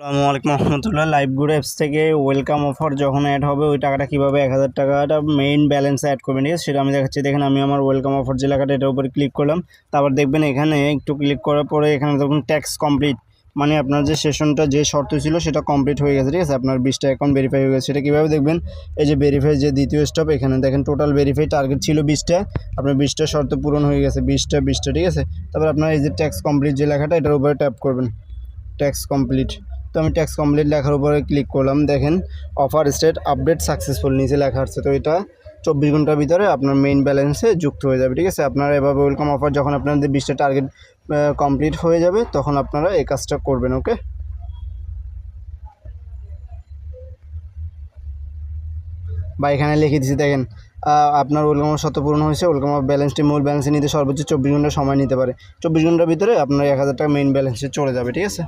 আসসালামু আলাইকুম রহমতুল্লাহ। LiveGood apps থেকে ওয়েলকাম অফার যখন অ্যাড হবে ওই টাকাটা কীভাবে 1000 টাকাটা মেইন ব্যালেন্সে অ্যাড করবেন, ঠিক আছে? সেটা আমি দেখাচ্ছি। দেখেন আমি আমার ওয়েলকাম অফার যে লেখাটা এটার উপরে ক্লিক করলাম। তারপর দেখবেন এখানে একটু ক্লিক করার পরে এখানে দেখুন ট্যাক্স কমপ্লিট, মানে আপনার যে সেশনটা যে শর্ত ছিল সেটা কমপ্লিট হয়ে গেছে, ঠিক আছে? আপনার 20টা অ্যাকাউন্ট ভেরিফাই হয়ে গেছে। সেটা কীভাবে দেখবেন? এই যে ভেরিফাই যে দ্বিতীয় স্টপ, এখানে দেখেন টোটাল ভেরিফাই টার্গেট ছিল 20টা, আপনার 20টা শর্ত পূরণ হয়ে গেছে, 20টা, ঠিক আছে? তারপর আপনার এই যে ট্যাক্স কমপ্লিট যে লেখাটা এটার উপরে ট্যাপ করবেন, ট্যাক্স কমপ্লিট। তো আমি ট্যাক্স কমপ্লিট লেখার উপরে ক্লিক করলাম। দেখেন অফার স্টেট আপডেট সাকসেসফুল নিচে লেখা আছে। তো এটা 24 ঘন্টার ভিতরে আপনার মেইন ব্যালেন্সে যুক্ত হয়ে যাবে, ঠিক আছে? আপনারা এভাবে ওয়েলকাম অফার যখন আপনাদের 20টা টার্গেট কমপ্লিট হয়ে যাবে তখন আপনারা এই কাজটা করবেন, ওকে? বা এখানে লিখে দিচ্ছি দেখেন আপনার ওয়েলকাম অফার শর্ত পূরণ হয়েছে। ওয়েলকাম অফ ব্যালেন্সটি মূল ব্যালেন্সে নিতে সর্বোচ্চ 24 ঘন্টা সময় নিতে পারে। 24 ঘন্টার ভিতরে আপনার 1000 টাকা মেইন ব্যালেন্সে চলে যাবে, ঠিক আছে?